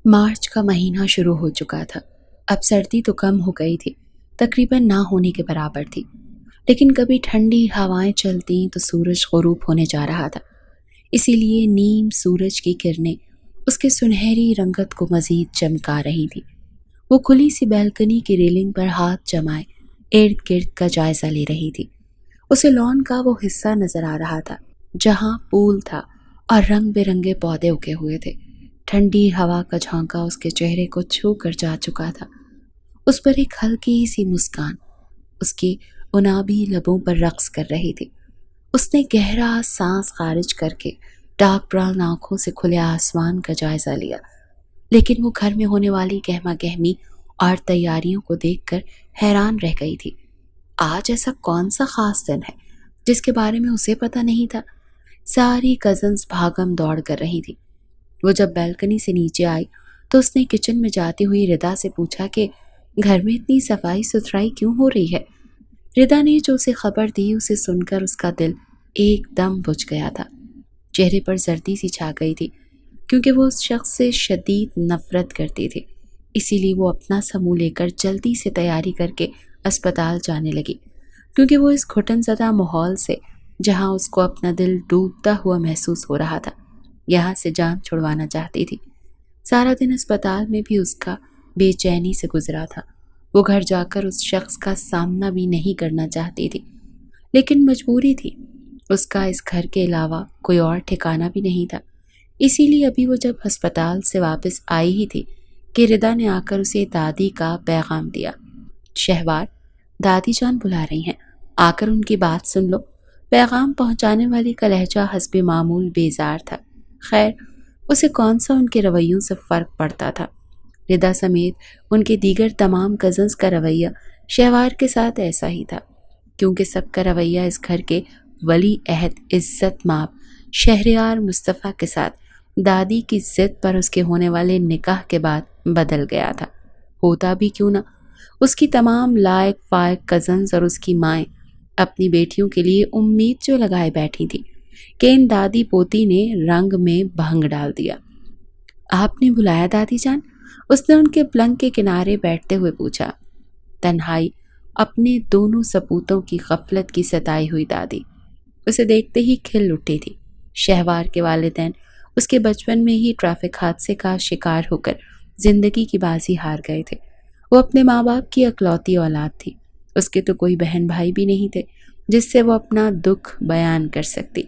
مارچ کا مہینہ شروع ہو چکا تھا۔ اب سردی تو کم ہو گئی تھی، تقریباً نہ ہونے کے برابر تھی، لیکن کبھی ٹھنڈی ہوائیں چلتیں تو سورج غروب ہونے جا رہا تھا۔ اسی لیے نیم سورج کی کرنیں اس کے سنہری رنگت کو مزید چمکا رہی تھی۔ وہ کھلی سی بیلکنی کی ریلنگ پر ہاتھ جمائے ارد گرد کا جائزہ لے رہی تھی۔ اسے لان کا وہ حصہ نظر آ رہا تھا جہاں پول تھا اور رنگ برنگے پودے اگے ہوئے تھے۔ ٹھنڈی ہوا کا جھونکا اس کے چہرے کو چھو کر جا چکا تھا۔ اس پر ایک ہلکی سی مسکان اس کی انابی لبوں پر رقص کر رہی تھی۔ اس نے گہرا سانس خارج کر کے ڈارک براؤن آنکھوں سے کھلے آسمان کا جائزہ لیا، لیکن وہ گھر میں ہونے والی گہما گہمی اور تیاریوں کو دیکھ کر حیران رہ گئی تھی۔ آج ایسا کون سا خاص دن ہے جس کے بارے میں اسے پتہ نہیں تھا؟ ساری کزنز بھاگم دوڑ کر رہی تھی۔ وہ جب بیلکنی سے نیچے آئی تو اس نے کچن میں جاتی ہوئی ردا سے پوچھا کہ گھر میں اتنی صفائی ستھرائی کیوں ہو رہی ہے؟ ردا نے جو اسے خبر دی اسے سن کر اس کا دل ایک دم بجھ گیا تھا۔ چہرے پر سردی سی چھا گئی تھی کیونکہ وہ اس شخص سے شدید نفرت کرتی تھی۔ اسی لیے وہ اپنا سا منہ لے کر جلدی سے تیاری کر کے اسپتال جانے لگی، کیونکہ وہ اس گھٹن زدہ ماحول سے، جہاں اس کو اپنا دل ڈوبتا ہوا محسوس ہو رہا تھا، یہاں سے جان چھڑوانا چاہتی تھی۔ سارا دن اسپتال میں بھی اس کا بے چینی سے گزرا تھا۔ وہ گھر جا کر اس شخص کا سامنا بھی نہیں کرنا چاہتی تھی، لیکن مجبوری تھی۔ اس کا اس گھر کے علاوہ کوئی اور ٹھکانہ بھی نہیں تھا۔ اسی لیے ابھی وہ جب ہسپتال سے واپس آئی ہی تھی کہ ردا نے آ کر اسے دادی کا پیغام دیا۔ شہوار، دادی جان بلا رہی ہیں، آ کر ان کی بات سن لو۔ پیغام پہنچانے والی کا لہجہ حسب معمول بیزار تھا۔ خیر، اسے کون سا ان کے رویوں سے فرق پڑتا تھا؟ ردا سمیت ان کے دیگر تمام کزنز کا رویہ شہوار کے ساتھ ایسا ہی تھا، کیونکہ سب کا رویہ اس گھر کے ولی عہد عزت مآب شہریار مصطفیٰ کے ساتھ دادی کی ضد پر اس کے ہونے والے نکاح کے بعد بدل گیا تھا۔ ہوتا بھی کیوں نہ، اس کی تمام لائق فائق کزنز اور اس کی مائیں اپنی بیٹیوں کے لیے امید جو لگائے بیٹھی تھی کہ ان دادی پوتی نے رنگ میں بھنگ ڈال دیا۔ آپ نے بلایا دادی جان؟ اس نے ان کے پلنگ کے کنارے بیٹھتے ہوئے پوچھا۔ تنہائی اپنے دونوں سپوتوں کی غفلت کی ستائی ہوئی دادی اسے دیکھتے ہی کھل اٹھی تھی۔ شہوار کے والدین اس کے بچپن میں ہی ٹریفک حادثے کا شکار ہو کر زندگی کی بازی ہار گئے تھے۔ وہ اپنے ماں باپ کی اکلوتی اولاد تھی۔ اس کے تو کوئی بہن بھائی بھی نہیں تھے جس سے وہ اپنا دکھ بیان کر سکتی۔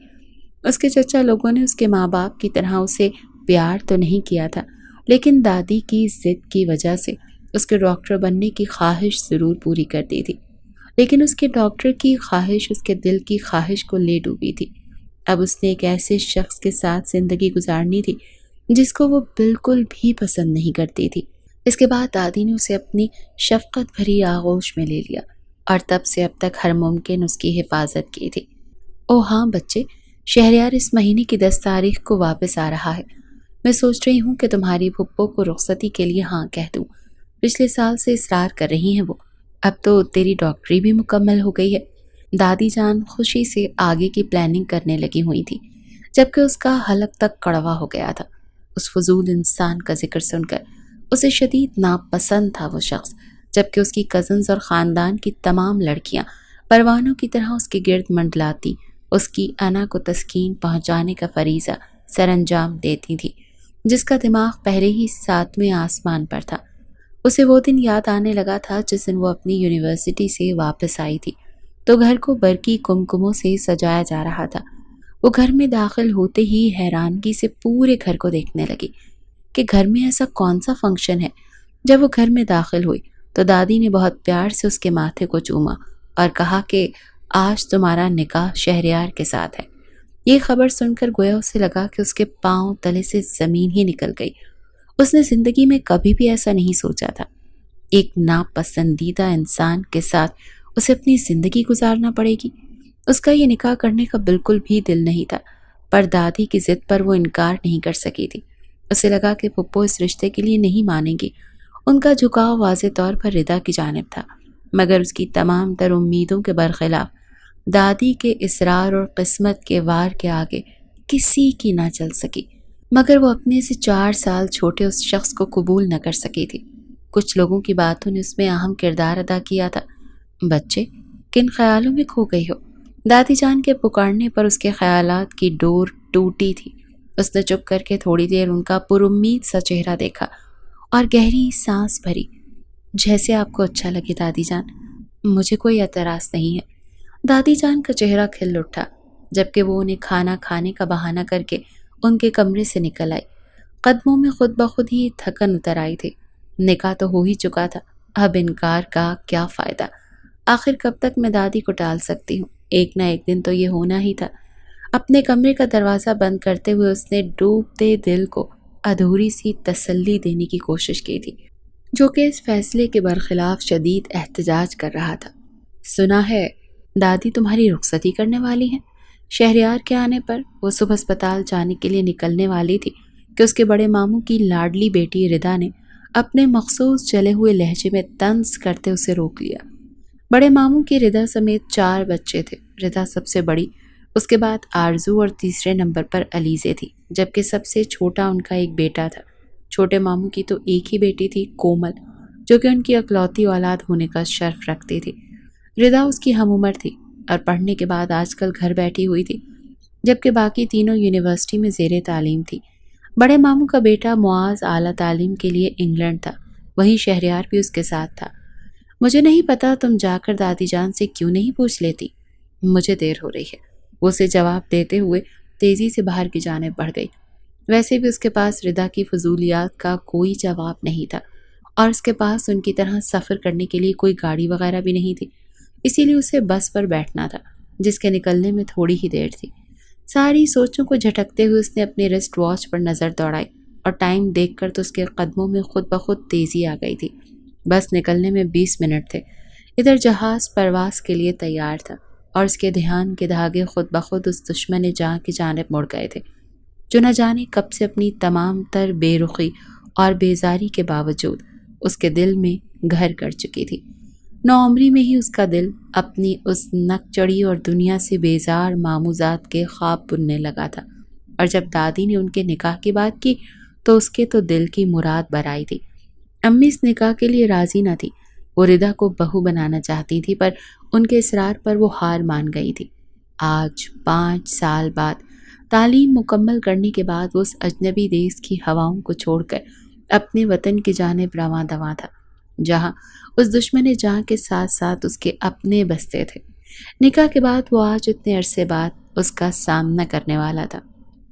اس کے چچا لوگوں نے اس کے ماں باپ کی طرح اسے پیار تو نہیں کیا تھا، لیکن دادی کی ضد کی وجہ سے اس کے ڈاکٹر بننے کی خواہش ضرور پوری کر دی تھی، لیکن اس کے ڈاکٹر کی خواہش اس کے دل کی خواہش کو لے ڈوبی تھی۔ اب اس نے ایک ایسے شخص کے ساتھ زندگی گزارنی تھی جس کو وہ بالکل بھی پسند نہیں کرتی تھی۔ اس کے بعد دادی نے اسے اپنی شفقت بھری آغوش میں لے لیا اور تب سے اب تک ہر ممکن اس کی حفاظت کی تھی۔ او ہاں بچے، شہریار اس مہینے کی 10 تاریخ کو واپس آ رہا ہے۔ میں سوچ رہی ہوں کہ تمہاری پھپھو کو رخصتی کے لیے ہاں کہہ دوں۔ پچھلے سال سے اصرار کر رہی ہیں وہ۔ اب تو تیری ڈاکٹری بھی مکمل ہو گئی ہے۔ دادی جان خوشی سے آگے کی پلاننگ کرنے لگی ہوئی تھی، جبکہ اس کا حلق تک کڑوا ہو گیا تھا۔ اس فضول انسان کا ذکر سن کر اسے شدید ناپسند تھا وہ شخص، جبکہ اس کی کزنز اور خاندان کی تمام لڑکیاں پروانوں کی طرح اس کے گرد منڈلاتی اس کی انا کو تسکین پہنچانے کا فریضہ سر انجام دیتی تھی، جس کا دماغ پہلے ہی 7ویں آسمان پر تھا۔ اسے وہ دن یاد آنے لگا تھا جس دن وہ اپنی یونیورسٹی سے واپس آئی تھی تو گھر کو برقی کمکموں سے سجایا جا رہا تھا۔ وہ گھر میں داخل ہوتے ہی حیرانگی سے پورے گھر کو دیکھنے لگی کہ گھر میں ایسا کون سا فنکشن ہے۔ جب وہ گھر میں داخل ہوئی تو دادی نے بہت پیار سے اس کے ماتھے کو چوما اور کہا کہ آج تمہارا نکاح شہریار کے ساتھ ہے۔ یہ خبر سن کر گویا اسے لگا کہ اس کے پاؤں تلے سے زمین ہی نکل گئی۔ اس نے زندگی میں کبھی بھی ایسا نہیں سوچا تھا۔ ایک ناپسندیدہ انسان کے ساتھ اسے اپنی زندگی گزارنا پڑے گی۔ اس کا یہ نکاح کرنے کا بالکل بھی دل نہیں تھا، پر دادی کی ضد پر وہ انکار نہیں کر سکی تھی۔ اسے لگا کہ پھپھو اس رشتے کے لیے نہیں مانیں گی۔ ان کا جھکاؤ واضح طور پر ردا کی جانب تھا، مگر اس کی تمام تر امیدوں کے برخلاف دادی کے اصرار اور قسمت کے وار کے آگے کسی کی نہ چل سکی۔ مگر وہ اپنے سے 4 سال چھوٹے اس شخص کو قبول نہ کر سکی تھی۔ کچھ لوگوں کی باتوں نے اس میں اہم کردار ادا کیا تھا۔ بچے، کن خیالوں میں کھو گئی ہو؟ دادی جان کے پکارنے پر اس کے خیالات کی ڈور ٹوٹی تھی۔ اس نے چپ کر کے تھوڑی دیر ان کا پر امید سا چہرہ دیکھا اور گہری سانس بھری۔ جیسے آپ کو اچھا لگے دادی جان، مجھے کوئی اعتراض نہیں ہے۔ دادی جان کا چہرہ کھل اٹھا، جبکہ وہ انہیں کھانا کھانے کا بہانہ کر کے ان کے کمرے سے نکل آئی۔ قدموں میں خود بخود ہی تھکن اتر آئی تھی۔ نکاح تو ہو ہی چکا تھا، اب انکار کا کیا فائدہ؟ آخر کب تک میں دادی کو ٹال سکتی ہوں؟ ایک نہ ایک دن تو یہ ہونا ہی تھا۔ اپنے کمرے کا دروازہ بند کرتے ہوئے اس نے ڈوبتے دل کو ادھوری سی تسلی دینے کی کوشش کی تھی، جو کہ اس فیصلے کے برخلاف شدید احتجاج کر رہا تھا۔ سنا ہے دادی تمہاری رخصتی کرنے والی ہیں؟ شہریار کے آنے پر وہ صبح اسپتال جانے کے لیے نکلنے والی تھی کہ اس کے بڑے ماموں کی لاڈلی بیٹی ردا نے اپنے مخصوص چلے ہوئے لہجے میں طنز کرتے اسے روک لیا۔ بڑے ماموں کی ردا سمیت 4 بچے تھے۔ ردا سب سے بڑی، اس کے بعد آرزو اور تیسرے نمبر پر علیزے تھی، جبکہ سب سے چھوٹا ان کا ایک بیٹا تھا۔ چھوٹے ماموں کی تو ایک ہی بیٹی تھی، کومل، جو کہ ان کی اکلوتی اولاد ہونے کا شرف رکھتی تھی۔ ردا اس کی ہم عمر تھی اور پڑھنے کے بعد آج کل گھر بیٹھی ہوئی تھی، جبکہ باقی تینوں یونیورسٹی میں زیر تعلیم تھی۔ بڑے ماموں کا بیٹا معاذ اعلیٰ تعلیم کے لیے انگلینڈ تھا، وہیں شہریار بھی اس کے ساتھ تھا۔ مجھے نہیں پتا تم جا کر دادی جان سے کیوں نہیں پوچھ لیتی؟ مجھے دیر ہو رہی ہے، وہ اسے جواب دیتے ہوئے تیزی سے باہر کی جانب بڑھ گئی۔ ویسے بھی اس کے پاس ردا کی فضولیات کا کوئی جواب نہیں تھا، اور اس کے پاس ان کی طرح سفر کرنے کے لیے کوئی گاڑی وغیرہ بھی نہیں تھی، اسی لیے اسے بس پر بیٹھنا تھا، جس کے نکلنے میں تھوڑی ہی دیر تھی۔ ساری سوچوں کو جھٹکتے ہوئے اس نے اپنے رسٹ واچ پر نظر دوڑائی اور ٹائم دیکھ کر تو اس کے قدموں میں خود بخود تیزی آ گئی تھی۔ بس نکلنے میں 20 منٹ تھے۔ ادھر جہاز پرواز کے لیے تیار تھا اور اس کے دھیان کے دھاگے خود بخود اس دشمن جاں کی جانب مڑ گئے تھے، جو نہ جانے کب سے اپنی تمام تر بے رخی اور بیزاری کے باوجود اس کے دل میں گھر کر چکی تھی۔ نوعمری میں ہی اس کا دل اپنی اس نک چڑی اور دنیا سے بیزار ماموزات کے خواب بننے لگا تھا، اور جب دادی نے ان کے نکاح کی بات کی تو اس کے تو دل کی مراد برائی تھی۔ امی اس نکاح کے لیے راضی نہ تھی، وہ ردا کو بہو بنانا چاہتی تھی، پر ان کے اصرار پر وہ ہار مان گئی تھی۔ آج 5 سال بعد تعلیم مکمل کرنے کے بعد وہ اس اجنبی دیس کی ہواؤں کو چھوڑ کر اپنے وطن کی جانب رواں دواں تھا، جہاں اس دشمن جہاں کے ساتھ ساتھ اس کے اپنے بستے تھے۔ نکاح کے بعد وہ آج اتنے عرصے بعد اس کا سامنا کرنے والا تھا۔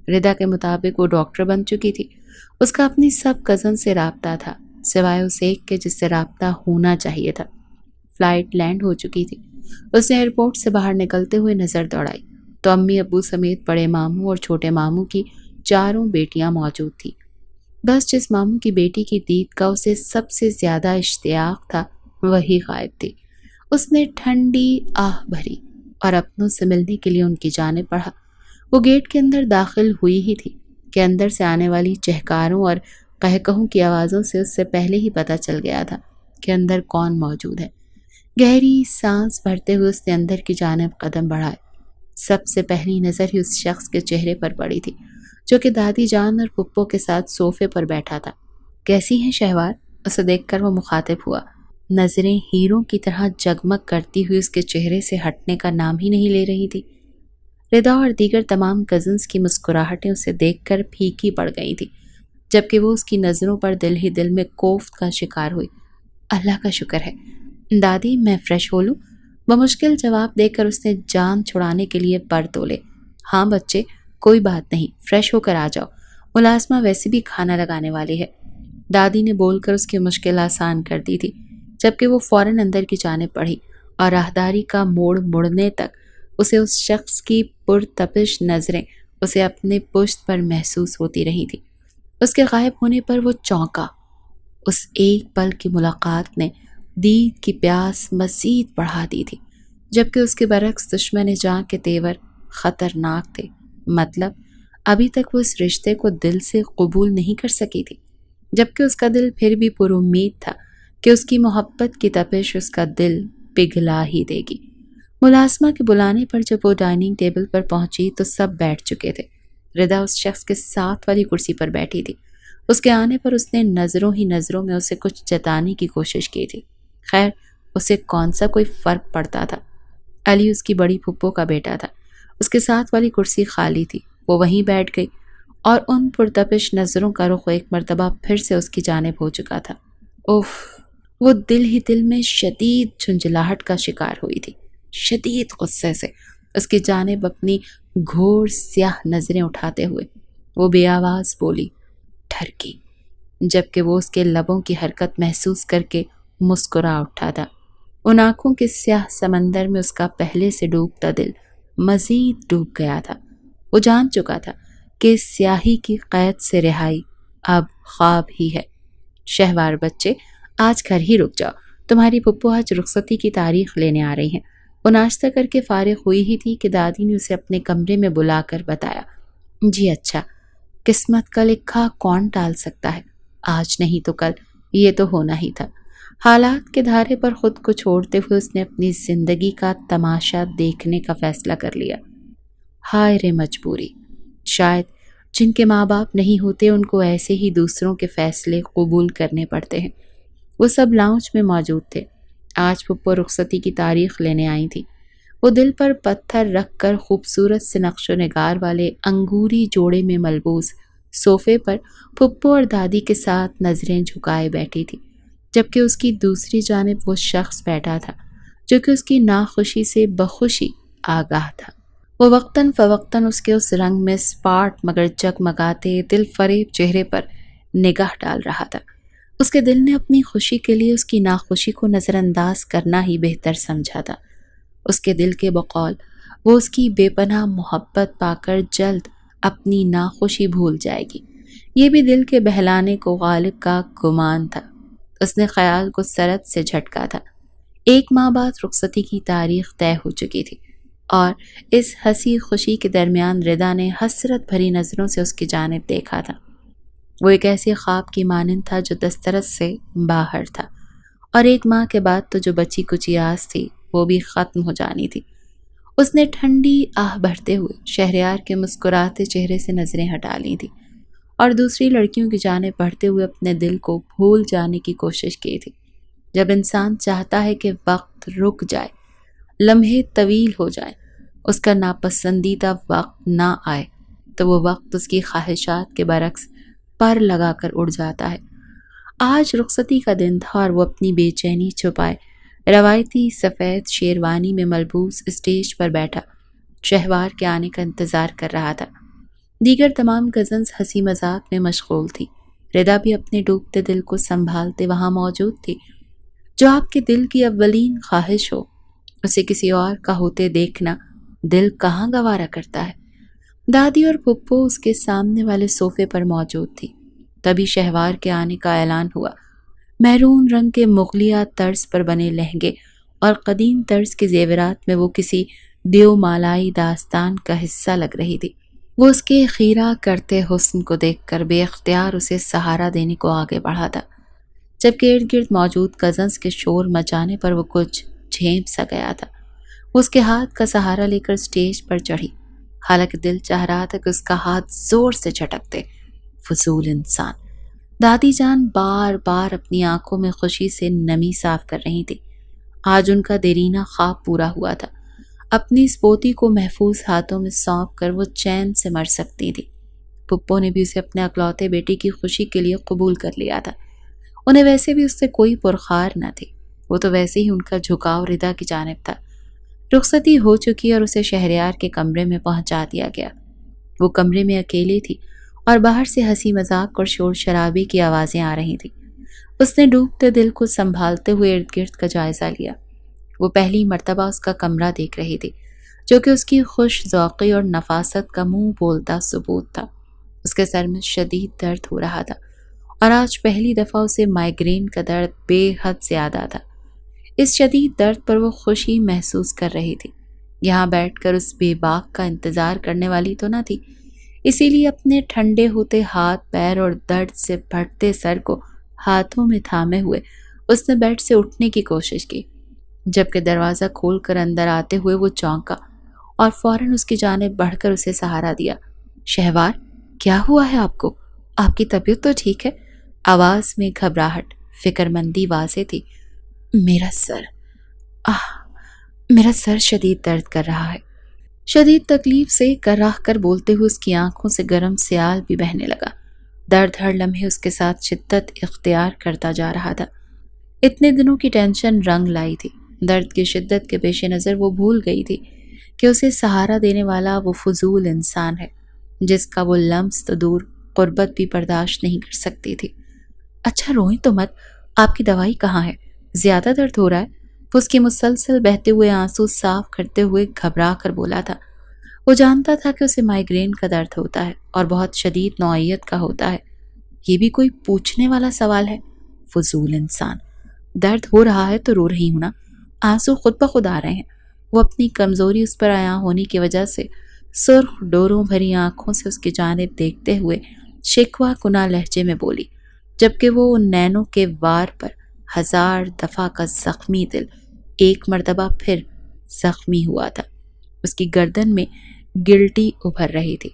ردا کے مطابق وہ ڈاکٹر بن چکی تھی۔ اس کا اپنی سب کزن سے رابطہ تھا، سوائے اس ایک کے جس سے رابطہ ہونا چاہیے تھا۔ فلائٹ لینڈ ہو چکی تھی۔ اس نے ایئرپورٹ سے باہر نکلتے ہوئے نظر دوڑائی تو امی ابو سمیت بڑے ماموں اور چھوٹے ماموں کی 4 بیٹیاں موجود تھیں۔ بس جس ماموں کی بیٹی کی دید کا اسے سب سے زیادہ اشتیاق تھا وہی غائب تھی۔ اس نے ٹھنڈی آہ بھری اور اپنوں سے ملنے کے لیے ان کی جانب بڑھا۔ وہ گیٹ کے اندر داخل ہوئی ہی تھی کہ اندر سے آنے والی چہکاروں اور قہقہوں کی آوازوں سے اس سے پہلے ہی پتہ چل گیا تھا کہ اندر کون موجود ہے۔ گہری سانس بھرتے ہوئے اس نے اندر کی جانب قدم بڑھائے۔ سب سے پہلی نظر ہی اس شخص کے چہرے پر پڑی تھی، جو کہ دادی جان اور پپو کے ساتھ صوفے پر بیٹھا تھا۔ کیسی ہیں شہوار؟ اسے دیکھ کر وہ مخاطب ہوا۔ نظریں ہیروں کی طرح جگمگ کرتی ہوئی اس کے چہرے سے ہٹنے کا نام ہی نہیں لے رہی تھی۔ ردا اور دیگر تمام کزنز کی مسکراہٹیں اسے دیکھ کر پھیکی پڑ گئی تھی، جبکہ وہ اس کی نظروں پر دل ہی دل میں کوفت کا شکار ہوئی۔ اللہ کا شکر ہے دادی، میں فریش ہو لوں؟ بمشکل جواب دے کر اس نے جان چھڑانے کے لیے پر تولے۔ ہاں بچے، کوئی بات نہیں، فریش ہو کر آ جاؤ، ملازمہ ویسے بھی کھانا لگانے والی ہے، دادی نے بول کر اس کی مشکل آسان کر دی تھی، جبکہ وہ فوراً اندر کی جانب بڑھی اور راہداری کا موڑ مڑنے تک اسے اس شخص کی پرتپش نظریں اسے اپنے پشت پر محسوس ہوتی رہی تھی۔ اس کے غائب ہونے پر وہ چونکا۔ اس ایک پل کی ملاقات نے دید کی پیاس مزید بڑھا دی تھی، جبکہ اس کے برعکس دشمن جاں کے تیور خطرناک تھے۔ مطلب ابھی تک وہ اس رشتے کو دل سے قبول نہیں کر سکی تھی، جبکہ اس کا دل پھر بھی پر امید تھا کہ اس کی محبت کی تپش اس کا دل پگھلا ہی دے گی۔ ملازمہ کے بلانے پر جب وہ ڈائننگ ٹیبل پر پہنچی تو سب بیٹھ چکے تھے۔ ردا اس شخص کے ساتھ والی کرسی پر بیٹھی تھی۔ اس کے آنے پر اس نے نظروں ہی نظروں میں اسے کچھ جتانے کی کوشش کی تھی۔ خیر اسے کون سا کوئی فرق پڑتا تھا۔ علی اس کی بڑی پھپھو کا بیٹا تھا۔ اس کے ساتھ والی کرسی خالی تھی۔ وہ وہیں بیٹھ گئی اور ان پرتپش نظروں کا رخ ایک مرتبہ پھر سے اس کی جانب ہو چکا تھا۔ اوف! وہ دل ہی دل میں شدید جھنجھلاہٹ کا شکار ہوئی تھی۔ شدید غصے سے اس کی جانب اپنی گھور سیاہ نظریں اٹھاتے ہوئے وہ بے آواز بولی، ٹھرکی، جبکہ وہ اس کے لبوں کی حرکت محسوس کر کے مسکرا اٹھا تھا۔ ان آنکھوں کے سیاہ سمندر میں اس کا پہلے سے ڈوبتا دل مزید ڈوب گیا تھا۔ وہ جان چکا تھا کہ اس سیاہی کی قید سے رہائی اب خواب ہی ہے۔ شہوار بچے، آج گھر ہی رک جاؤ، تمہاری پھپھو آج رخصتی کی تاریخ لینے آ رہی ہیں۔ وہ ناشتہ کر کے فارغ ہوئی ہی تھی کہ دادی نے اسے اپنے کمرے میں بلا کر بتایا، جی اچھا، قسمت کا لکھا کون ٹال سکتا ہے، آج نہیں تو کل یہ تو ہونا ہی تھا۔ حالات کے دھارے پر خود کو چھوڑتے ہوئے اس نے اپنی زندگی کا تماشا دیکھنے کا فیصلہ کر لیا۔ ہائے رے مجبوری! شاید جن کے ماں باپ نہیں ہوتے ان کو ایسے ہی دوسروں کے فیصلے قبول کرنے پڑتے ہیں۔ وہ سب لاؤنج میں موجود تھے۔ آج پھپھو رخصتی کی تاریخ لینے آئی تھی۔ وہ دل پر پتھر رکھ کر خوبصورت سے نقش و نگار والے انگوری جوڑے میں ملبوس صوفے پر پھپھو اور دادی کے ساتھ نظریں جھکائے بیٹھی تھی، جبکہ اس کی دوسری جانب وہ شخص بیٹھا تھا جو کہ اس کی ناخوشی سے بخوشی آگاہ تھا۔ وہ وقتاً فوقتاً اس کے اس رنگ میں سپاٹ مگر جگمگاتے دل فریب چہرے پر نگاہ ڈال رہا تھا۔ اس کے دل نے اپنی خوشی کے لیے اس کی ناخوشی کو نظر انداز کرنا ہی بہتر سمجھا تھا۔ اس کے دل کے بقول وہ اس کی بے پناہ محبت پا کر جلد اپنی ناخوشی بھول جائے گی، یہ بھی دل کے بہلانے کو غالب کا گمان تھا۔ اس نے خیال کو سرد سے جھٹکا تھا۔ ایک ماہ بعد رخصتی کی تاریخ طے ہو چکی تھی اور اس ہنسی خوشی کے درمیان ردا نے حسرت بھری نظروں سے اس کی جانب دیکھا تھا۔ وہ ایک ایسے خواب کی مانند تھا جو دسترس سے باہر تھا، اور ایک ماہ کے بعد تو جو بچی کچی آس تھی وہ بھی ختم ہو جانی تھی۔ اس نے ٹھنڈی آہ بھرتے ہوئے شہریار کے مسکراتے چہرے سے نظریں ہٹا لی تھی اور دوسری لڑکیوں کی جانب بڑھتے ہوئے اپنے دل کو بھول جانے کی کوشش کی تھی۔ جب انسان چاہتا ہے کہ وقت رک جائے، لمحے طویل ہو جائے، اس کا ناپسندیدہ وقت نہ آئے، تو وہ وقت اس کی خواہشات کے برعکس پر لگا کر اڑ جاتا ہے۔ آج رخصتی کا دن تھا اور وہ اپنی بے چینی چھپائے روایتی سفید شیروانی میں ملبوس اسٹیج پر بیٹھا شہوار کے آنے کا انتظار کر رہا تھا۔ دیگر تمام کزنز ہنسی مذاق میں مشغول تھی۔ ردا بھی اپنے ڈوبتے دل کو سنبھالتے وہاں موجود تھی۔ جو آپ کے دل کی اولین خواہش ہو، اسے کسی اور کا ہوتے دیکھنا دل کہاں گوارا کرتا ہے۔ دادی اور پھپھو اس کے سامنے والے صوفے پر موجود تھی۔ تبھی شہوار کے آنے کا اعلان ہوا۔ میرون رنگ کے مغلیہ طرز پر بنے لہنگے اور قدیم طرز کے زیورات میں وہ کسی دیو مالائی داستان کا حصہ لگ رہی تھی۔ وہ اس کے خیرہ کرتے حسن کو دیکھ کر بے اختیار اسے سہارا دینے کو آگے بڑھا تھا، جبکہ ارد گرد موجود کزنز کے شور مچانے پر وہ کچھ جھیپ سا گیا تھا۔ وہ اس کے ہاتھ کا سہارا لے کر اسٹیج پر چڑھی، حالانکہ دل چاہ رہا تھا کہ اس کا ہاتھ زور سے جھٹک دے۔ فضول انسان! دادی جان بار بار اپنی آنکھوں میں خوشی سے نمی صاف کر رہی تھی۔ آج ان کا دیرینہ خواب پورا ہوا تھا۔ اپنی اس پوتی کو محفوظ ہاتھوں میں سونپ کر وہ چین سے مر سکتی تھی۔ پھپھو نے بھی اسے اپنے اکلوتے بیٹی کی خوشی کے لیے قبول کر لیا تھا۔ انہیں ویسے بھی اس سے کوئی پرخار نہ تھی، وہ تو ویسے ہی ان کا جھکاؤ ردا کی جانب تھا۔ رخصتی ہو چکی اور اسے شہریار کے کمرے میں پہنچا دیا گیا۔ وہ کمرے میں اکیلی تھی اور باہر سے ہنسی مذاق اور شور شرابے کی آوازیں آ رہی تھیں۔ اس نے ڈوبتے دل کو سنبھالتے ہوئے ارد گرد کا جائزہ لیا۔ وہ پہلی مرتبہ اس کا کمرہ دیکھ رہی تھی، جو کہ اس کی خوش ذوقی اور نفاست کا منہ بولتا ثبوت تھا۔ اس کے سر میں شدید درد ہو رہا تھا اور آج پہلی دفعہ اسے مائیگرین کا درد بے حد زیادہ تھا۔ اس شدید درد پر وہ خوشی محسوس کر رہی تھی۔ یہاں بیٹھ کر اس بے باک کا انتظار کرنے والی تو نہ تھی، اسی لیے اپنے ٹھنڈے ہوتے ہاتھ پیر اور درد سے پھٹتے سر کو ہاتھوں میں تھامے ہوئے اس نے بیڈ سے اٹھنے کی کوشش کی، جبکہ دروازہ کھول کر اندر آتے ہوئے وہ چونکا اور فوراً اس کی جانب بڑھ کر اسے سہارا دیا۔ شہوار کیا ہوا ہے آپ کو؟ آپ کی طبیعت تو ٹھیک ہے؟ آواز میں گھبراہٹ، فکر مندی واضح تھی۔ میرا سر، آہ، میرا سر شدید درد کر رہا ہے۔ شدید تکلیف سے کراہ کر بولتے ہوئے اس کی آنکھوں سے گرم سیال بھی بہنے لگا۔ درد ہر لمحے اس کے ساتھ شدت اختیار کرتا جا رہا تھا۔ اتنے دنوں کی ٹینشن رنگ لائی تھی۔ درد کی شدت کے پیش نظر وہ بھول گئی تھی کہ اسے سہارا دینے والا وہ فضول انسان ہے جس کا وہ لمس تو دور قربت بھی برداشت نہیں کر سکتی تھی۔ اچھا روئیں تو مت، آپ کی دوائی کہاں ہے؟ زیادہ درد ہو رہا ہے؟ وہ اس کی مسلسل بہتے ہوئے آنسو صاف کرتے ہوئے گھبرا کر بولا تھا۔ وہ جانتا تھا کہ اسے مائیگرین کا درد ہوتا ہے اور بہت شدید نوعیت کا ہوتا ہے۔ یہ بھی کوئی پوچھنے والا سوال ہے؟ فضول انسان۔ درد ہو رہا ہے تو رو رہی ہوں نا، آنسو خود بخود آ رہے ہیں۔ وہ اپنی کمزوری اس پر عیاں ہونے کی وجہ سے سرخ ڈوروں بھری آنکھوں سے اس کی جانب دیکھتے ہوئے شکوہ کنا لہجے میں بولی، جبکہ وہ ان نینوں کے وار پر ہزار دفعہ کا زخمی دل ایک مرتبہ پھر زخمی ہوا تھا۔ اس کی گردن میں گلٹی ابھر رہی تھی۔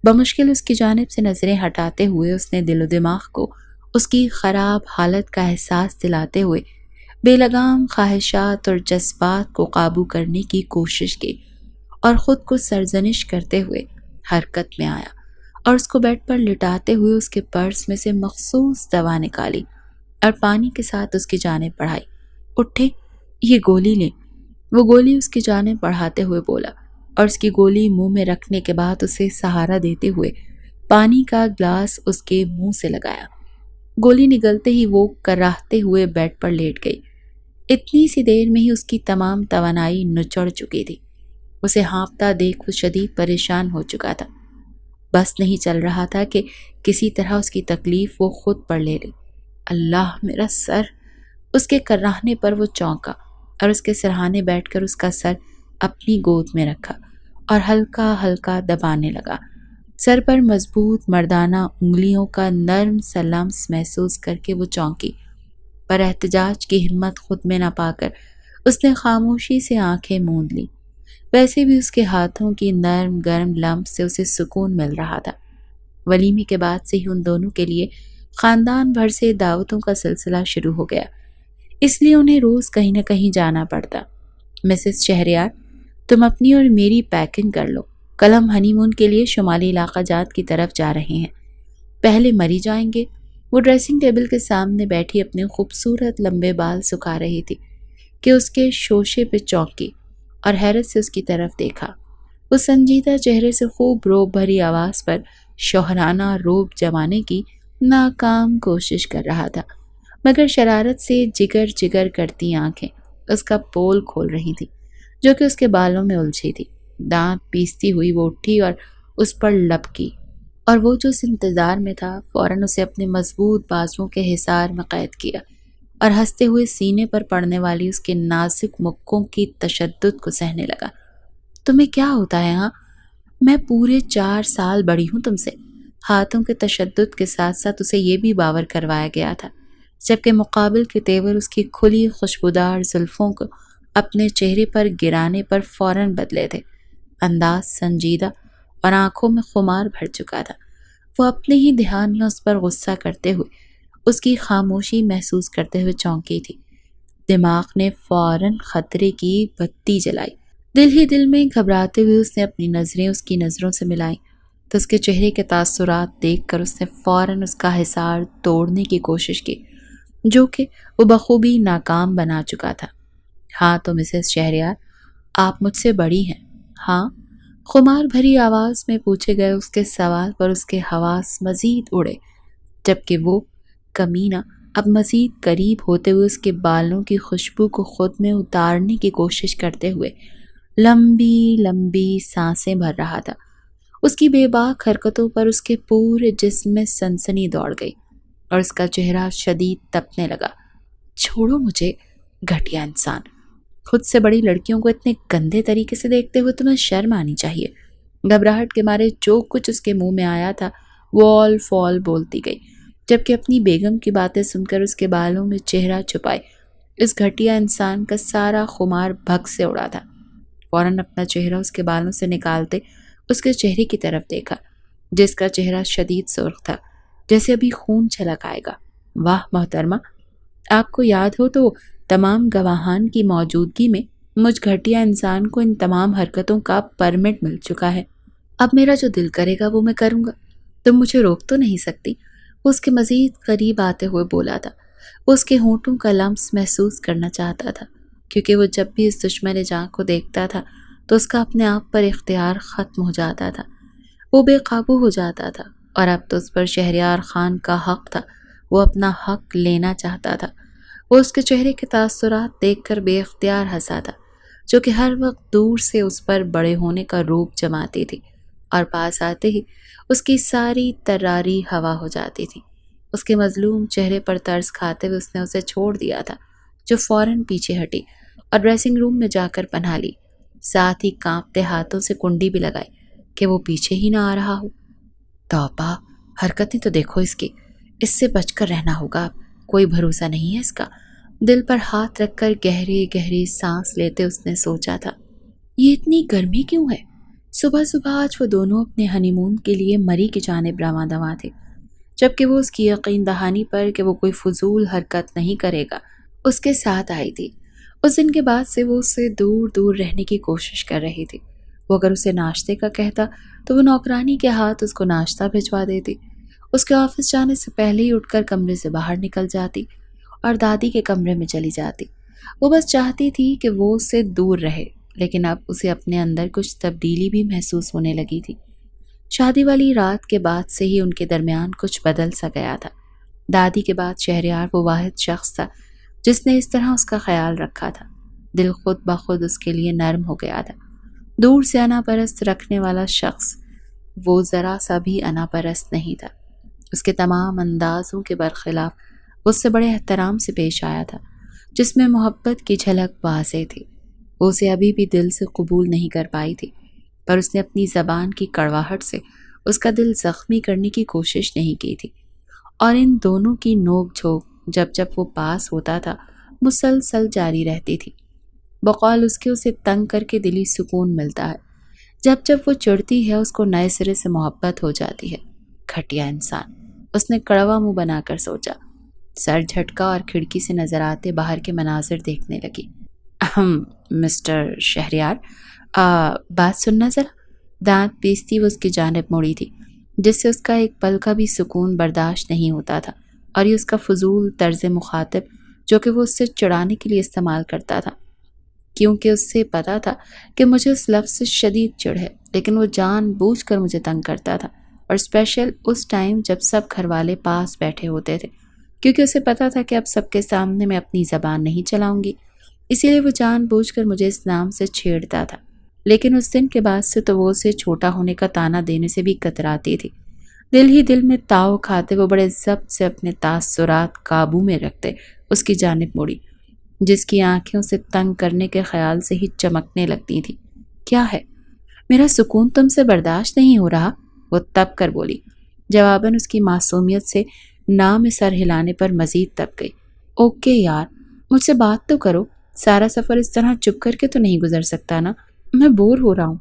بمشکل اس کی جانب سے نظریں ہٹاتے ہوئے اس نے دل و دماغ کو اس کی خراب حالت کا احساس دلاتے ہوئے بے لگام خواہشات اور جذبات کو قابو کرنے کی کوشش کی اور خود کو سرزنش کرتے ہوئے حرکت میں آیا اور اس کو بیڈ پر لٹاتے ہوئے اس کے پرس میں سے مخصوص دوا نکالی اور پانی کے ساتھ اس کی جانب بڑھائی۔ اٹھے، یہ گولی لیں۔ وہ گولی اس کی جانب بڑھاتے ہوئے بولا اور اس کی گولی منہ میں رکھنے کے بعد اسے سہارا دیتے ہوئے پانی کا گلاس اس کے منہ سے لگایا۔ گولی نگلتے ہی وہ کراہتے ہوئے بیڈ پر لیٹ گئی۔ اتنی سی دیر میں ہی اس کی تمام توانائی نچڑ چکی تھی۔ اسے ہانپتا دیکھ وہ شدید پریشان ہو چکا تھا۔ بس نہیں چل رہا تھا کہ کسی طرح اس کی تکلیف وہ خود پر لے لے۔ اللہ، میرا سر! اس کے کراہنے پر وہ چونکا اور اس کے سرہانے بیٹھ کر اس کا سر اپنی گود میں رکھا اور ہلکا ہلکا دبانے لگا۔ سر پر مضبوط مردانہ انگلیوں کا نرم سا لمس محسوس کر کے وہ چونکی، پر احتجاج کی ہمت خود میں نہ پا کر اس نے خاموشی سے آنکھیں موند لی۔ ویسے بھی اس کے ہاتھوں کی نرم گرم لمس سے اسے سکون مل رہا تھا۔ ولیمے کے بعد سے ہی ان دونوں کے لیے خاندان بھر سے دعوتوں کا سلسلہ شروع ہو گیا، اس لیے انہیں روز کہیں نہ کہیں جانا پڑتا۔ مسز شہریار، تم اپنی اور میری پیکنگ کر لو، کل ہم ہنی مون کے لیے شمالی علاقہ جات کی طرف جا رہے ہیں۔ پہلے مری جائیں گے۔ وہ ڈریسنگ ٹیبل کے سامنے بیٹھی اپنے خوبصورت لمبے بال سکھا رہی تھی کہ اس کے شوشے پہ چونکی اور حیرت سے اس کی طرف دیکھا۔ وہ سنجیدہ چہرے سے خوب روب بھری آواز پر شوہرانہ روب جمانے کی ناکام کوشش کر رہا تھا، مگر شرارت سے جگر جگر کرتی آنکھیں اس کا پول کھول رہی تھی جو کہ اس کے بالوں میں الجھی تھی۔ دانت پیستی ہوئی وہ اٹھی اور اس پر لپکی، اور وہ جو اس انتظار میں تھا فوراً اسے اپنے مضبوط بازوؤں کے حصار میں قید کیا اور ہنستے ہوئے سینے پر پڑنے والی اس کے نازک مکوں کی تشدد کو سہنے لگا۔ تمہیں کیا ہوتا ہے ہاں؟ میں پورے 4 سال بڑی ہوں تم سے۔ ہاتھوں کے تشدد کے ساتھ ساتھ اسے یہ بھی باور کروایا گیا تھا، جبکہ مقابل کے تیور اس کی کھلی خوشبودار زلفوں کو اپنے چہرے پر گرانے پر فوراً بدلے تھے۔ انداز سنجیدہ اور آنکھوں میں خمار بھر چکا تھا۔ وہ اپنے ہی دھیان میں اس پر غصہ کرتے ہوئے اس کی خاموشی محسوس کرتے ہوئے چونکی تھی۔ دماغ نے فوراً خطرے کی بتی جلائی۔ دل ہی دل میں گھبراتے ہوئے اس نے اپنی نظریں اس کی نظروں سے ملائیں تو اس کے چہرے کے تاثرات دیکھ کر اس نے فوراً اس کا حصار توڑنے کی کوشش کی، جو کہ وہ بخوبی ناکام بنا چکا تھا۔ ہاں تو مسز شہریار، آپ مجھ سے بڑی ہیں؟ ہاں؟ خمار بھری آواز میں پوچھے گئے اس کے سوال پر اس کے حواس مزید اڑے، جبکہ وہ کمینہ اب مزید قریب ہوتے ہوئے اس کے بالوں کی خوشبو کو خود میں اتارنے کی کوشش کرتے ہوئے لمبی لمبی سانسیں بھر رہا تھا۔ اس کی بے باک حرکتوں پر اس کے پورے جسم میں سنسنی دوڑ گئی اور اس کا چہرہ شدید تپنے لگا۔ چھوڑو مجھے، گھٹیا انسان! خود سے بڑی لڑکیوں کو اتنے گندے طریقے سے دیکھتے ہوئے تمہیں شرم آنی چاہیے۔ گھبراہٹ کے مارے جو کچھ اس کے منہ میں آیا تھا وہ آل فال بولتی گئی، جبکہ اپنی بیگم کی باتیں سن کر اس کے بالوں میں چہرہ چھپائے اس گھٹیا انسان کا سارا خمار بھگ سے اڑا تھا۔ فوراً اپنا چہرہ اس کے بالوں سے نکالتے اس کے چہرے کی طرف دیکھا جس کا چہرہ شدید سرخ تھا، جیسے ابھی خون چھلک آئے گا۔ واہ محترمہ، آپ کو یاد ہو تو تمام گواہان کی موجودگی میں مجھ گھٹیا انسان کو ان تمام حرکتوں کا پرمٹ مل چکا ہے۔ اب میرا جو دل کرے گا وہ میں کروں گا، تم مجھے روک تو نہیں سکتی۔ وہ اس کے مزید قریب آتے ہوئے بولا تھا۔ وہ اس کے ہونٹوں کا لمس محسوس کرنا چاہتا تھا، کیونکہ وہ جب بھی اس دشمن جاں کو دیکھتا تھا تو اس کا اپنے آپ پر اختیار ختم ہو جاتا تھا، وہ بے قابو ہو جاتا تھا، اور اب تو اس پر شہریار خان کا حق تھا۔ وہ اپنا حق لینا چاہتا تھا۔ وہ اس کے چہرے کے تاثرات دیکھ کر بے اختیار ہنسا تھا، جو کہ ہر وقت دور سے اس پر بڑے ہونے کا روپ جماتی تھی، اور پاس آتے ہی اس کی ساری تراری ہوا ہو جاتی تھی۔ اس کے مظلوم چہرے پر ترس کھاتے ہوئے اس نے اسے چھوڑ دیا تھا، جو فوراً پیچھے ہٹی اور ڈریسنگ روم میں جا کر پناہ لی، ساتھ ہی کانپتے ہاتھوں سے کنڈی بھی لگائی کہ وہ پیچھے ہی نہ آ رہا ہو۔ توبہ، حرکتیں تو دیکھو اس کی، اس سے بچ کر رہنا ہوگا، کوئی بھروسہ نہیں ہے اس کا۔ دل پر ہاتھ رکھ کر گہری گہری سانس لیتے اس نے سوچا تھا، یہ اتنی گرمی کیوں ہے؟ صبح صبح آج وہ دونوں اپنے ہنی مون کے لیے مری کی جانب رواں دواں تھے، جبکہ وہ اس کی یقین دہانی پر کہ وہ کوئی فضول حرکت نہیں کرے گا اس کے ساتھ آئی تھی۔ اس دن کے بعد سے وہ اس سے دور دور رہنے کی کوشش کر رہی تھی۔ وہ اگر اسے ناشتے کا کہتا تو وہ نوکرانی کے ہاتھ اس کو ناشتہ بھجوا دیتی، اس کے آفس جانے سے پہلے ہی اٹھ کر کمرے سے باہر نکل جاتی اور دادی کے کمرے میں چلی جاتی۔ وہ بس چاہتی تھی کہ وہ اس سے دور رہے، لیکن اب اسے اپنے اندر کچھ تبدیلی بھی محسوس ہونے لگی تھی۔ شادی والی رات کے بعد سے ہی ان کے درمیان کچھ بدل سا گیا تھا۔ دادی کے بعد شہریار وہ واحد شخص تھا جس نے اس طرح اس کا خیال رکھا تھا۔ دل خود بخود اس کے لیے نرم ہو گیا تھا۔ دور سے انا پرست رکھنے والا شخص وہ ذرا سا بھی انا پرست نہیں تھا۔ اس کے تمام اندازوں کے برخلاف وہ اس سے بڑے احترام سے پیش آیا تھا، جس میں محبت کی جھلک واضح تھی۔ وہ اسے ابھی بھی دل سے قبول نہیں کر پائی تھی، پر اس نے اپنی زبان کی کڑواہٹ سے اس کا دل زخمی کرنے کی کوشش نہیں کی تھی، اور ان دونوں کی نوک جھوک جب جب وہ پاس ہوتا تھا مسلسل جاری رہتی تھی۔ بقول اس کے اسے تنگ کر کے دلی سکون ملتا ہے، جب جب وہ چڑھتی ہے اس کو نئے سرے سے محبت ہو جاتی ہے۔ گھٹیا انسان، اس نے کڑوا منہ بنا کر سوچا۔ سر جھٹکا اور کھڑکی سے نظر آتے باہر کے مناظر دیکھنے لگی۔ مسٹر شہریار، بات سننا ذرا۔ دانت پیستی وہ اس کی جانب مڑی تھی، جس سے اس کا ایک پل کا بھی سکون برداشت نہیں ہوتا تھا، اور یہ اس کا فضول طرز مخاطب جو کہ وہ اس سے چڑانے کے لیے استعمال کرتا تھا، کیونکہ اس سے پتا تھا کہ مجھے اس لفظ سے شدید چڑھ ہے، لیکن وہ جان بوجھ کر مجھے تنگ کرتا تھا، اور اسپیشل اس ٹائم جب سب گھر والے پاس بیٹھے ہوتے تھے، کیونکہ اسے پتا تھا کہ اب سب کے سامنے میں اپنی زبان نہیں چلاؤں گی، اسی لیے وہ جان بوجھ کر مجھے اس نام سے چھیڑتا تھا۔ لیکن اس دن کے بعد سے تو وہ اسے چھوٹا ہونے کا تانا دینے سے بھی کتراتی تھی۔ دل ہی دل میں تاؤ کھاتے وہ بڑے ضبط سے اپنے تاثرات قابو میں رکھتے اس کی جانب مڑی، جس کی آنکھیں اسے تنگ کرنے کے خیال سے ہی چمکنے لگتی تھی۔ کیا ہے؟ میرا سکون تم سے برداشت نہیں ہو رہا؟ وہ تب کر بولی۔ جواباً اس کی معصومیت سے نہ میں سر ہلانے پر مزید تب گئی۔ اوکے یار، مجھ سے بات تو کرو، سارا سفر اس طرح چپ کر کے تو نہیں گزر سکتا نا، میں بور ہو رہا ہوں۔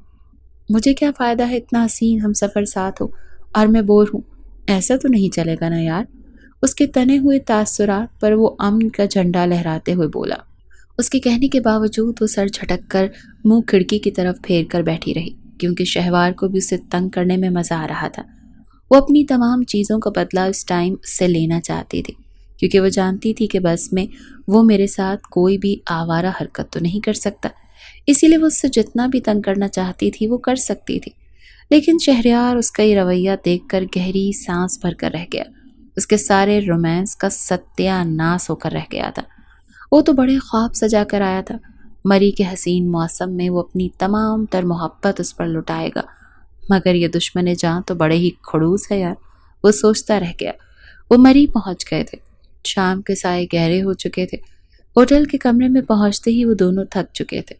مجھے کیا فائدہ ہے اتنا حسین ہم سفر ساتھ ہو اور میں بور ہوں، ایسا تو نہیں چلے گا نا یار۔ اس کے تنے ہوئے تاثرات پر وہ امن کا جھنڈا لہراتے ہوئے بولا۔ اس کے کہنے کے باوجود وہ سر جھٹک کر منہ کھڑکی کی طرف پھیر کر بیٹھی رہی، کیونکہ شہوار کو بھی اسے تنگ کرنے میں مزہ آ رہا تھا۔ وہ اپنی تمام چیزوں کا بدلہ اس ٹائم سے لینا چاہتی تھی، کیونکہ وہ جانتی تھی کہ بس میں وہ میرے ساتھ کوئی بھی آوارہ حرکت تو نہیں کر سکتا، اسی لیے وہ اس سے جتنا بھی تنگ کرنا چاہتی تھی وہ کر سکتی تھی۔ لیکن شہریار اس کا یہ رویہ دیکھ کر گہری سانس بھر کر رہ گیا۔ اس کے سارے رومانس کا ستیہ ناس ہو کر رہ گیا تھا۔ وہ تو بڑے خواب سجا کر آیا تھا، مری کے حسین موسم میں وہ اپنی تمام تر محبت اس پر لٹائے گا، مگر یہ دشمن جاں تو بڑے ہی کھڑوس ہے یار۔ وہ سوچتا رہ گیا۔ وہ مری پہنچ گئے تھے، شام کے سائے گہرے ہو چکے تھے۔ ہوٹل کے کمرے میں پہنچتے ہی وہ دونوں تھک چکے تھے۔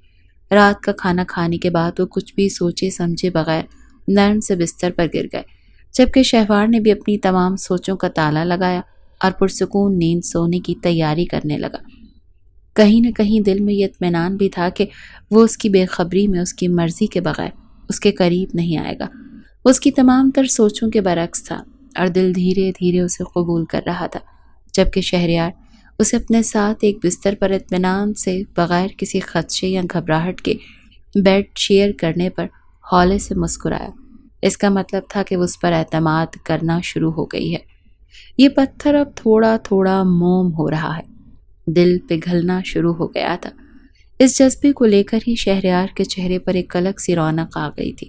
رات کا کھانا کھانے کے بعد وہ کچھ بھی سوچے سمجھے بغیر نرم سے بستر پر گر گئے، جبکہ شہوار نے بھی اپنی تمام سوچوں کا تالا لگایا اور پرسکون نیند سونے کی تیاری کرنے لگا۔ کہیں نہ کہیں دل میں یہ اطمینان بھی تھا کہ وہ اس کی بے خبری میں اس کی مرضی کے بغیر اس کے قریب نہیں آئے گا۔ اس کی تمام تر سوچوں کے برعکس تھا اور دل دھیرے دھیرے اسے قبول کر رہا تھا، جبکہ شہریار اسے اپنے ساتھ ایک بستر پر اطمینان سے بغیر کسی خدشے یا گھبراہٹ کے بیڈ شیئر کرنے پر ہولے سے مسکرایا۔ اس کا مطلب تھا کہ وہ اس پر اعتماد کرنا شروع ہو گئی ہے۔ یہ پتھر اب تھوڑا تھوڑا موم ہو رہا ہے، دل پگھلنا شروع ہو گیا تھا۔ اس جذبے کو لے کر ہی شہریار کے چہرے پر ایک الگ سی رونق آ گئی تھی۔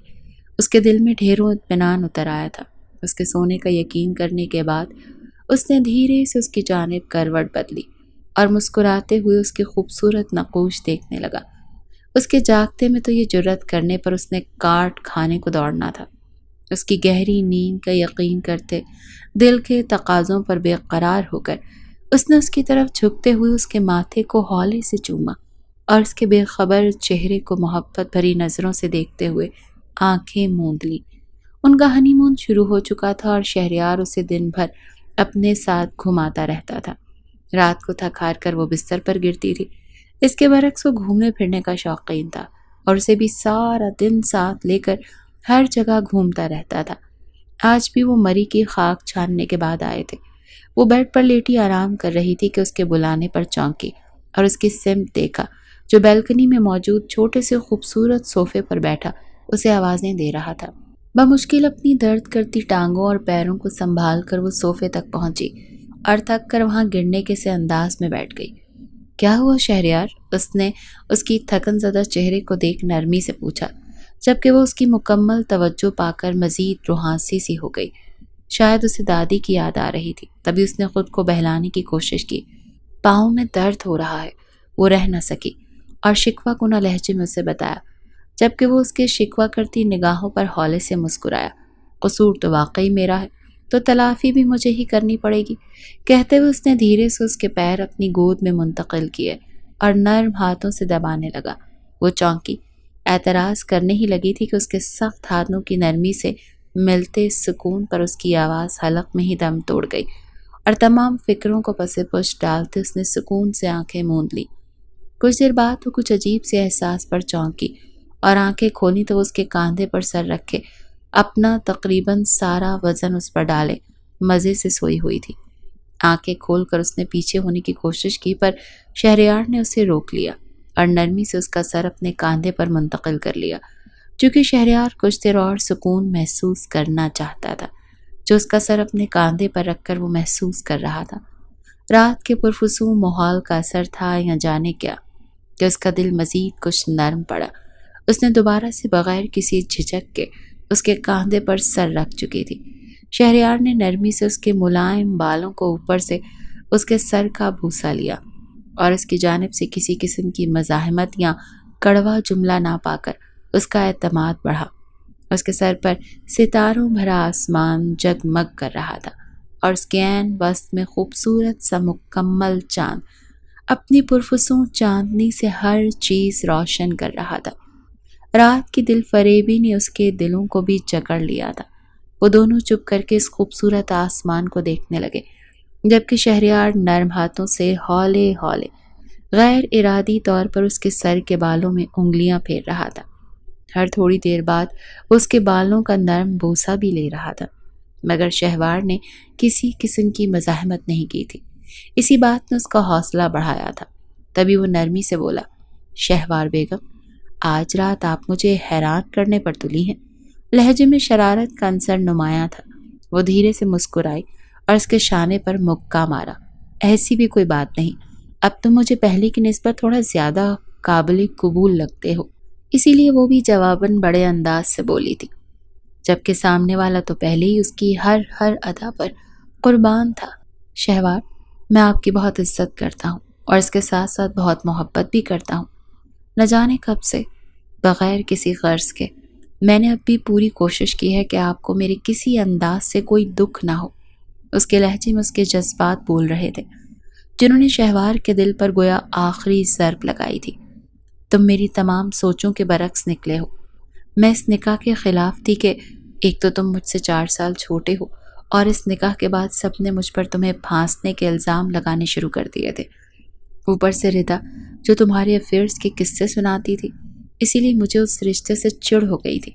اس کے دل میں ڈھیروں اطمینان اتر آیا تھا۔ اس کے سونے کا یقین کرنے کے بعد اس نے دھیرے سے اس کی جانب کروٹ بدلی اور مسکراتے ہوئے اس کی خوبصورت نقوش دیکھنے لگا۔ اس کے جاگتے میں تو یہ جرت کرنے پر اس نے کاٹ کھانے کو دوڑنا تھا۔ اس کی گہری نیند کا یقین کرتے دل کے تقاضوں پر بے قرار ہو کر اس نے اس کی طرف جھکتے ہوئے اس کے ماتھے کو ہولے سے چوما اور اس کے بے خبر چہرے کو محبت بھری نظروں سے دیکھتے ہوئے آنکھیں موند لی۔ ان کا ہنی مون شروع ہو چکا تھا اور شہریار اسے دن بھر اپنے ساتھ گھماتا رہتا تھا۔ رات کو تھک ہار کر وہ بستر پر گرتی تھی۔ اس کے برعکس وہ گھومنے پھرنے کا شوقین تھا اور اسے بھی سارا دن ساتھ لے کر ہر جگہ گھومتا رہتا تھا۔ آج بھی وہ مری کی خاک چھاننے کے بعد آئے تھے۔ وہ بیڈ پر لیٹی آرام کر رہی تھی کہ اس کے بلانے پر چونکی اور اس کی سمت دیکھا جو بیلکنی میں موجود چھوٹے سے خوبصورت صوفے پر بیٹھا اسے آوازیں دے رہا تھا۔ بمشکل اپنی درد کرتی ٹانگوں اور پیروں کو سنبھال کر وہ صوفے تک پہنچی اور تھک کر وہاں گرنے کے سے انداز میں بیٹھ گئی۔ کیا ہوا شہریار؟ اس نے اس کی تھکن زدہ چہرے کو دیکھ نرمی سے پوچھا، جبکہ وہ اس کی مکمل توجہ پا کر مزید روحانسی سی ہو گئی۔ شاید اسے دادی کی یاد آ رہی تھی، تبھی اس نے خود کو بہلانے کی کوشش کی۔ پاؤں میں درد ہو رہا ہے، وہ رہ نہ سکی اور شکوہ کنہ لہجے میں اسے بتایا، جبکہ وہ اس کے شکوہ کرتی نگاہوں پر ہولے سے مسکرایا۔ قصور تو واقعی میرا ہے، تو تلافی بھی مجھے ہی کرنی پڑے گی۔ کہتے ہوئے اس نے دھیرے سے اس کے پیر اپنی گود میں منتقل کیے اور نرم ہاتھوں سے دبانے لگا۔ وہ چونکی، اعتراض کرنے ہی لگی تھی کہ اس کے سخت ہاتھوں کی نرمی سے ملتے سکون پر اس کی آواز حلق میں ہی دم توڑ گئی اور تمام فکروں کو پس پش ڈالتے اس نے سکون سے آنکھیں موند لی۔ کچھ دیر بعد وہ کچھ عجیب سے احساس پر چونکی اور آنکھیں کھولی تو وہ اس کے کاندھے پر سر رکھے اپنا تقریباً سارا وزن اس پر ڈالے مزے سے سوئی ہوئی تھی۔ آنکھیں کھول کر اس نے پیچھے ہونے کی کوشش کی پر شہریار نے اسے روک لیا اور نرمی سے اس کا سر اپنے کاندھے پر منتقل کر لیا، چونکہ شہریار کچھ دیر اور سکون محسوس کرنا چاہتا تھا جو اس کا سر اپنے کاندھے پر رکھ کر وہ محسوس کر رہا تھا۔ رات کے پرفسون ماحول کا اثر تھا یا جانے کیا کہ اس کا دل مزید کچھ نرم پڑا۔ اس نے دوبارہ سے بغیر کسی جھجک کے اس کے کاندھے پر سر رکھ چکی تھی۔ شہریار نے نرمی سے اس کے ملائم بالوں کو اوپر سے اس کے سر کا بوسہ لیا اور اس کی جانب سے کسی قسم کی مزاحمت یا کڑوا جملہ نہ پا کر اس کا اعتماد بڑھا۔ اس کے سر پر ستاروں بھرا آسمان جگمگ کر رہا تھا اور اس کے عین وسط میں خوبصورت سا مکمل چاند اپنی پرفسوں چاندنی سے ہر چیز روشن کر رہا تھا۔ رات کی دل فریبی نے اس کے دلوں کو بھی جکڑ لیا تھا۔ وہ دونوں چپ کر کے اس خوبصورت آسمان کو دیکھنے لگے، جبکہ شہریار نرم ہاتھوں سے ہولے ہولے غیر ارادی طور پر اس کے سر کے بالوں میں انگلیاں پھیر رہا تھا۔ ہر تھوڑی دیر بعد اس کے بالوں کا نرم بوسہ بھی لے رہا تھا، مگر شہریار نے کسی قسم کی مزاحمت نہیں کی تھی۔ اسی بات نے اس کا حوصلہ بڑھایا تھا۔ تبھی وہ نرمی سے بولا، شہوار بیگم، آج رات آپ مجھے حیران کرنے پر تلی ہیں۔ لہجے میں شرارت کا عنصر نمایاں تھا۔ وہ دھیرے سے مسکرائی اور اس کے شانے پر مکہ مارا۔ ایسی بھی کوئی بات نہیں، اب تم مجھے پہلے کی نسبت تھوڑا زیادہ قابل قبول لگتے ہو۔ اسی لیے وہ بھی جواباً بڑے انداز سے بولی تھی، جبکہ سامنے والا تو پہلے ہی اس کی ہر ادا پر قربان تھا۔ شہوار، میں آپ کی بہت عزت کرتا ہوں اور اس کے ساتھ ساتھ بہت محبت بھی کرتا ہوں۔ نہ جانے کب سے بغیر کسی غرض کے میں نے اب بھی پوری کوشش کی ہے کہ آپ کو میرے کسی انداز سے کوئی دکھ نہ ہو۔ اس کے لہجے میں اس کے جذبات بول رہے تھے جنہوں نے شہوار کے دل پر گویا آخری ضرب لگائی تھی۔ تم میری تمام سوچوں کے برعکس نکلے ہو۔ میں اس نکاح کے خلاف تھی کہ ایک تو تم مجھ سے 4 سال چھوٹے ہو اور اس نکاح کے بعد سب نے مجھ پر تمہیں پھانسنے کے الزام لگانے شروع کر دیے تھے، اوپر سے ردا جو تمہارے افیئرز کے قصے سناتی تھی۔ اسی لیے مجھے اس رشتے سے چڑ ہو گئی تھی۔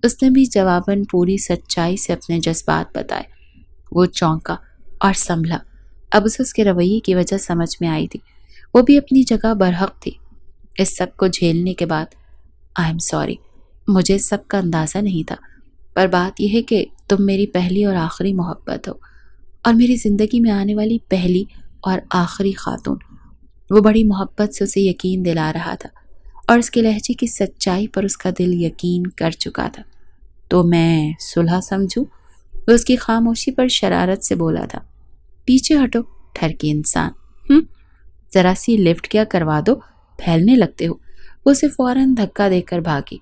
اس نے بھی جواباً پوری سچائی سے اپنے جذبات بتائے۔ وہ چونکا اور سنبھلا۔ اب اسے اس کے رویے کی وجہ سمجھ میں آئی تھی۔ وہ بھی اپنی جگہ برحق تھی۔ اس سب کو جھیلنے کے بعد آئی ایم سوری، مجھے سب کا اندازہ نہیں تھا، پر بات یہ ہے کہ تم میری پہلی اور آخری محبت ہو، اور میری زندگی میں آنے والی پہلی اور آخری خاتون۔ وہ بڑی محبت سے اسے یقین دلا رہا تھا، اور اس کے لہجے کی سچائی پر اس کا دل یقین کر چکا تھا۔ تو میں صلح سمجھوں؟ وہ اس کی خاموشی پر شرارت سے بولا تھا۔ پیچھے ہٹو ٹھرکی انسان، ذرا سی لفٹ کیا کروا دو، پھیلنے لگتے ہو۔ وہ اسے فوراً دھکا دے کر بھاگی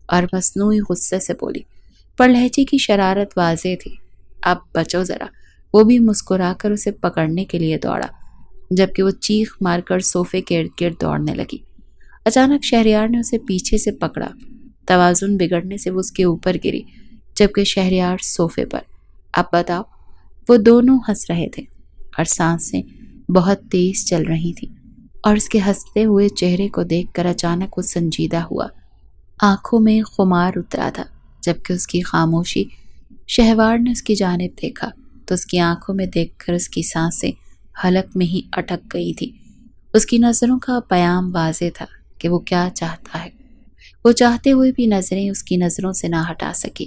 اور مصنوعی غصے سے بولی، پر لہجے کی شرارت واضح تھی۔ اب بچو ذرا۔ وہ بھی مسکرا کر اسے پکڑنے کے لیے دوڑا، جبکہ وہ چیخ مار کر صوفے کے ارد گرد دوڑنے لگی۔ اچانک شہریار نے اسے پیچھے سے پکڑا۔ توازن بگڑنے سے وہ اس کے اوپر گری، جبکہ شہریار صوفے پر۔ اب بتاؤ۔ وہ دونوں ہنس رہے تھے اور سانسیں بہت تیز چل رہی تھیں، اور اس کے ہنستے ہوئے چہرے کو دیکھ کر اچانک وہ سنجیدہ ہوا۔ آنکھوں میں خمار اترا تھا، جبکہ اس کی خاموشی۔ شہوار نے اس کی جانب دیکھا تو اس کی آنکھوں میں دیکھ کر اس کی سانسیں حلق میں ہی اٹک گئی تھی۔ اس کی نظروں کا پیام واضح تھا کہ وہ کیا چاہتا ہے۔ وہ چاہتے ہوئے بھی نظریں اس کی نظروں سے نہ ہٹا سکی،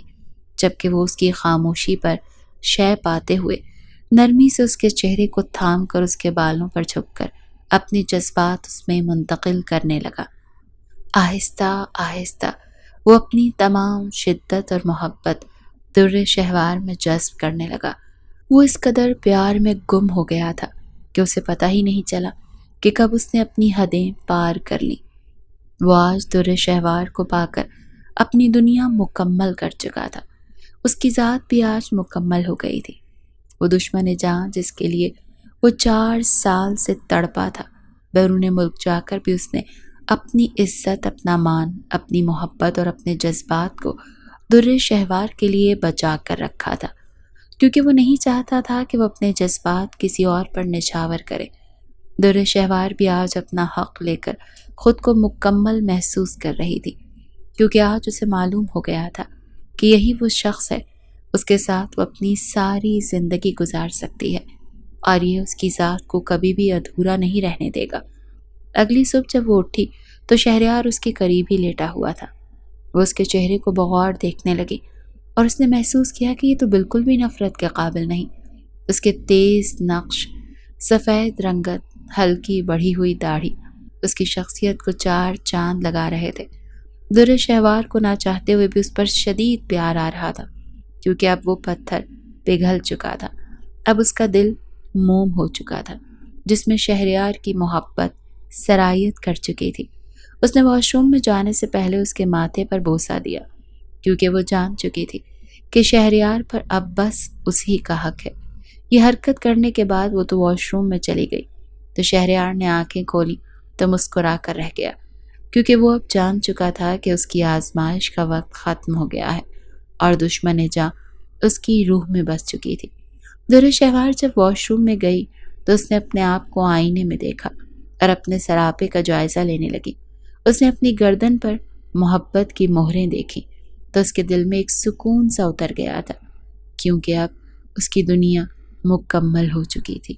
جبکہ وہ اس کی خاموشی پر شے پاتے ہوئے نرمی سے اس کے چہرے کو تھام کر اس کے بالوں پر جھک کر اپنے جذبات اس میں منتقل کرنے لگا۔ آہستہ آہستہ وہ اپنی تمام شدت اور محبت در شہوار میں جذب کرنے لگا۔ وہ اس قدر پیار میں گم ہو گیا تھا کہ اسے پتہ ہی نہیں چلا کہ کب اس نے اپنی حدیں پار کر لیں۔ وہ آج در شہوار کو پا کر اپنی دنیا مکمل کر چکا تھا۔ اس کی ذات بھی آج مکمل ہو گئی تھی۔ وہ دشمن جان جس کے لیے وہ 4 سال سے تڑپا تھا، بیرون ملک جا کر بھی اس نے اپنی عزت، اپنا مان، اپنی محبت اور اپنے جذبات کو در شہوار کے لیے بچا کر رکھا تھا، کیونکہ وہ نہیں چاہتا تھا کہ وہ اپنے جذبات کسی اور پر نچھاور کرے۔ در شہوار بھی آج اپنا حق لے کر خود کو مکمل محسوس کر رہی تھی، کیونکہ آج اسے معلوم ہو گیا تھا کہ یہی وہ شخص ہے، اس کے ساتھ وہ اپنی ساری زندگی گزار سکتی ہے، اور یہ اس کی ذات کو کبھی بھی ادھورا نہیں رہنے دے گا۔ اگلی صبح جب وہ اٹھی تو شہریار اس کے قریب ہی لیٹا ہوا تھا۔ وہ اس کے چہرے کو بغور دیکھنے لگی، اور اس نے محسوس کیا کہ یہ تو بالکل بھی نفرت کے قابل نہیں۔ اس کے تیز نقش، سفید رنگت، ہلکی بڑھی ہوئی داڑھی اس کی شخصیت کو 4 چاند لگا رہے تھے۔ در شہوار کو نہ چاہتے ہوئے بھی اس پر شدید پیار آ رہا تھا، کیونکہ اب وہ پتھر پگھل چکا تھا۔ اب اس کا دل موم ہو چکا تھا، جس میں شہریار کی محبت سرایت کر چکی تھی۔ اس نے واش روم میں جانے سے پہلے اس کے ماتھے پر بوسہ دیا، کیونکہ وہ جان چکی تھی کہ شہریار پر اب بس اسی کا حق ہے۔ یہ حرکت کرنے کے بعد وہ تو واش روم میں چلی گئی تو شہریار نے آنکھیں کھولی تو مسکرا کر رہ گیا، کیونکہ وہ اب جان چکا تھا کہ اس کی آزمائش کا وقت ختم ہو گیا ہے، اور دشمن جاں اس کی روح میں بس چکی تھی۔ در شہوار جب واش روم میں گئی تو اس نے اپنے آپ کو آئینے میں دیکھا اور اپنے سراپے کا جائزہ لینے لگی۔ اس نے اپنی گردن پر محبت کی مہریں دیکھی تو اس کے دل میں ایک سکون سا اتر گیا تھا، کیونکہ اب اس کی دنیا مکمل ہو چکی تھی۔